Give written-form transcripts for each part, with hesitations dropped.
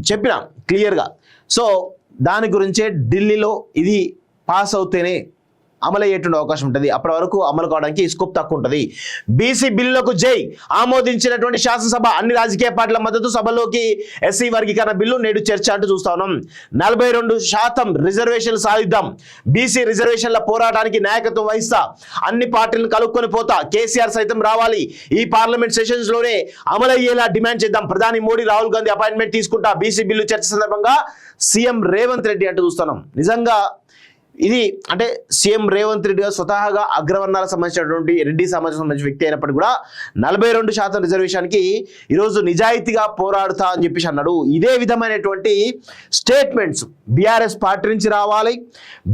చెప్పిన క్లియర్గా. సో దాని గురించే ఢిల్లీలో ఇది పాస్ అవుతేనే అమలు అయ్యేటువంటి అవకాశం ఉంటుంది. అప్పటి వరకు అమలు కావడానికి స్కోప్ తక్కువ ఉంటుంది. బీసీ బిల్లులకు జై ఆమోదించినటువంటి శాసనసభ, అన్ని రాజకీయ పార్టీల మద్దతు, సభలోకి ఎస్సీ వర్గీకరణ బిల్లు నేడు చర్చ అంటూ చూస్తా ఉన్నాం. 42% రిజర్వేషన్లు సాధిద్దాం, బీసీ రిజర్వేషన్ల పోరాటానికి నాయకత్వం వహిస్తా, అన్ని పార్టీలను కలుపుకొని పోతా, కేసీఆర్ సైతం రావాలి, ఈ పార్లమెంట్ సెషన్స్ లోనే అమలయ్యేలా డిమాండ్ చేద్దాం, ప్రధాని మోడీ రాహుల్ గాంధీ అపాయింట్మెంట్ తీసుకుంటా, బీసీ బిల్లు చర్చ సందర్భంగా సీఎం రేవంత్ రెడ్డి అంటూ చూస్తున్నాం. నిజంగా ఇది అంటే సీఎం రేవంత్ రెడ్డి గారు స్వతహాగా అగ్రవర్ణాలకు సంబంధించినటువంటి రెడ్డి సమాజం సంబంధించిన వ్యక్తి అయినప్పటికీ కూడా 42% రిజర్వేషన్కి ఈరోజు నిజాయితీగా పోరాడుతా అని చెప్పేసి అన్నాడు. ఇదే విధమైనటువంటి స్టేట్మెంట్స్ బీఆర్ఎస్ పార్టీ నుంచి రావాలి,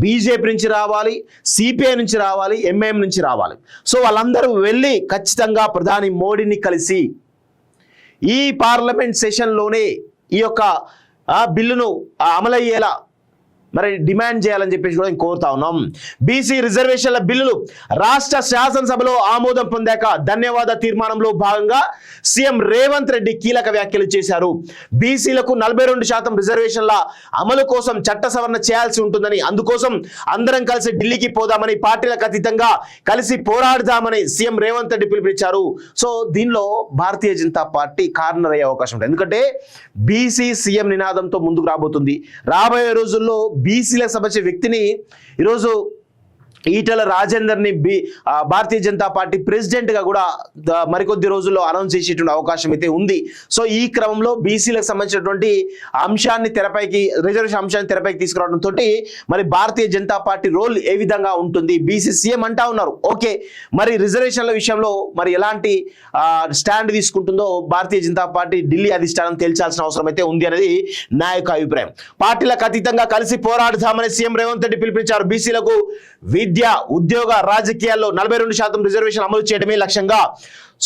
బీజేపీ నుంచి రావాలి, సిపిఐ నుంచి రావాలి, ఎంఐఎం నుంచి రావాలి. సో వాళ్ళందరూ వెళ్ళి ఖచ్చితంగా ప్రధాని మోడీని కలిసి ఈ పార్లమెంట్ సెషన్లోనే ఈ యొక్క బిల్లును అమలయ్యేలా మరి డిమాండ్ చేయాలని చెప్పేసి కూడా కోరుతా ఉన్నాం. బీసీ రిజర్వేషన్ల బిల్లులు రాష్ట్ర శాసనసభలో ఆమోదం పొందాక ధన్యవాద తీర్మానంలో భాగంగా సీఎం రేవంత్ రెడ్డి కీలక వ్యాఖ్యలు చేశారు. బీసీలకు 42% రిజర్వేషన్ల అమలు కోసం చట్ట సవరణ చేయాల్సి ఉంటుందని, అందుకోసం అందరం కలిసి ఢిల్లీకి పోదామని, పార్టీలకు అతీతంగా కలిసి పోరాడదామని సీఎం రేవంత్ రెడ్డి పిలుపునిచ్చారు. సో దీనిలో భారతీయ జనతా పార్టీ కార్నర్ అయ్యే అవకాశం ఉంటుంది. ఎందుకంటే బీసీ సీఎం నినాదంతో ముందుకు రాబోతుంది. రాబోయే రోజుల్లో బీసీలకు సంబంధించిన వ్యక్తిని ఈరోజు ఈటల రాజేందర్ని భారతీయ జనతా పార్టీ ప్రెసిడెంట్గా కూడా మరికొద్ది రోజుల్లో అనౌన్స్ చేసేటువంటి అవకాశం అయితే ఉంది. సో ఈ క్రమంలో బీసీలకు సంబంధించినటువంటి అంశాన్ని తెరపైకి, రిజర్వేషన్ అంశాన్ని తెరపైకి తీసుకురావడంతో మరి భారతీయ జనతా పార్టీ రోల్ ఏ విధంగా ఉంటుంది, బీసీ సీఎం అంటా ఉన్నారు. ఓకే, మరి రిజర్వేషన్ల విషయంలో మరి ఎలాంటి స్టాండ్ తీసుకుంటుందో భారతీయ జనతా పార్టీ ఢిల్లీ అధిష్టానం తేల్చాల్సిన అవసరం అయితే ఉంది అనేది నా యొక్క అభిప్రాయం. పార్టీలకు అతీతంగా కలిసి పోరాడుతామని సీఎం రేవంత్ రెడ్డి పిలుపునిచ్చారు. బీసీలకు విద్య, ఉద్యోగ, రాజకీయాల్లో 42% రిజర్వేషన్ అమలు చేయడమే లక్ష్యంగా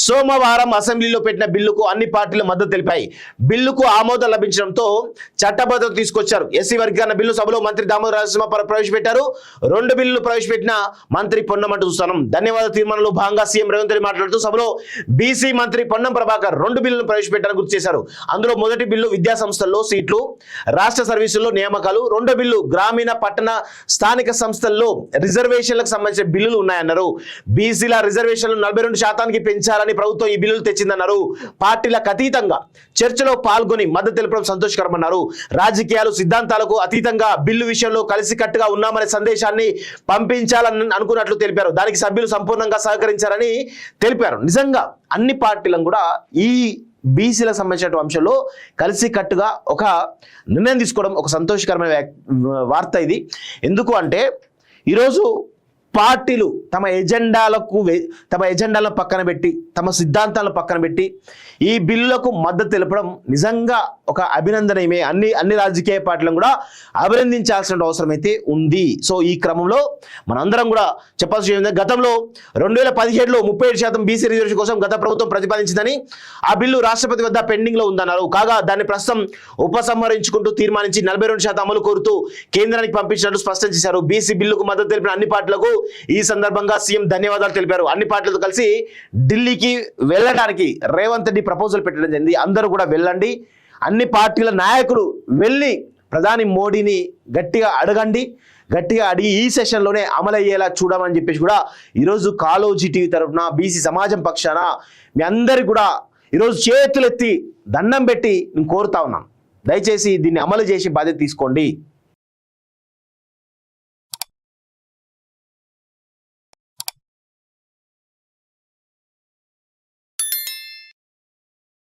సోమవారం అసెంబ్లీలో పెట్టిన బిల్లుకు అన్ని పార్టీలు మద్దతు తెలిపాయి. బిల్లుకు ఆమోదం లభించడంతో చట్టబద్ధత తీసుకొచ్చారు. ఎస్సీ వర్గీకరణ బిల్లు సభలో మంత్రి దామోదర రాజనరసింహ ప్రవేశపెట్టారు. 2 బిల్లులు ప్రవేశపెట్టిన మంత్రి పొన్నం అంటూ చూస్తున్నాం. ధన్యవాద తీర్మానంలో భాగంగా సీఎం రేవంత్ రెడ్డి మాట్లాడుతూ సభలో బీసీ మంత్రి పొన్నం ప్రభాకర్ 2 బిల్లులను ప్రవేశపెట్టారని గుర్తు చేశారు. అందులో మొదటి బిల్లు విద్యా సంస్థల్లో సీట్లు, రాష్ట్ర సర్వీసుల్లో నియామకాలు, 2వ బిల్లు గ్రామీణ పట్టణ స్థానిక సంస్థల్లో రిజర్వేషన్లకు సంబంధించిన బిల్లులు ఉన్నాయన్నారు. బీసీల రిజర్వేషన్లు 42% పెంచాలని ప్రభుత్వం ఈ బిల్లులు తెచ్చిందన్నారు. పార్టీలకు అతీతంగా చర్చలో పాల్గొని మద్దతు తెలపడం సంతోషకరమన్నారు. రాజకీయాలు, సిద్ధాంతాలకు అతీతంగా బిల్లు విషయంలో కలిసికట్టుగా ఉన్నామనే సందేశాన్ని పంపించాలని అనుకున్నట్లు తెలిపారు. దానికి సభ్యులు సంపూర్ణంగా సహకరించారని తెలిపారు. నిజంగా అన్ని పార్టీలను కూడా ఈ బీసీలకు సంబంధించిన అంశంలో కలిసికట్టుగా ఒక నిర్ణయం తీసుకోవడం ఒక సంతోషకరమైన వార్త ఇది. ఎందుకు అంటే ఈరోజు పార్టీలు తమ ఎజెండాలను పక్కన పెట్టి, తమ సిద్ధాంతాలను పక్కన పెట్టి ఈ బిల్లులకు మద్దతు తెలపడం నిజంగా ఒక అభినందనీయమే. అన్ని రాజకీయ పార్టీలను కూడా అభినందించాల్సిన అవసరం అయితే ఉంది. సో ఈ క్రమంలో మనందరం కూడా చెప్పాల్సి గతంలో 2017లో 37% బీసీ రిజర్వేషన్ కోసం గత ప్రభుత్వం ప్రతిపాదించిందని, ఆ బిల్లు రాష్ట్రపతి వద్ద పెండింగ్ లో ఉందన్నారు. కాగా దాన్ని ప్రస్తుతం ఉపసంహరించుకుంటూ తీర్మానించి 42% అమలు కోరుతూ కేంద్రానికి పంపించినట్లు స్పష్టం చేశారు. బీసీ బిల్లుకు మద్దతు తెలిపిన అన్ని పార్టీలకు ఈ సందర్భంగా సీఎం ధన్యవాదాలు తెలిపారు. అన్ని పార్టీలతో కలిసి ఢిల్లీకి వెళ్ళడానికి రేవంత్ రెడ్డి ప్రపోజల్ పెట్టడం జరిగింది. అందరూ కూడా వెళ్ళండి, అన్ని పార్టీల నాయకులు వెళ్ళి ప్రధాని మోడీని గట్టిగా అడిగి ఈ సెషన్లోనే అమలయ్యేలా చూడమని చెప్పేసి కూడా ఈరోజు కాలోజీ టీవీ తరఫున బీసీ సమాజం పక్షాన మీ అందరికి కూడా ఈరోజు చేతులెత్తి దండం పెట్టి నేను కోరుతా ఉన్నాను. దయచేసి దీన్ని అమలు చేసి బాధ్యత తీసుకోండి.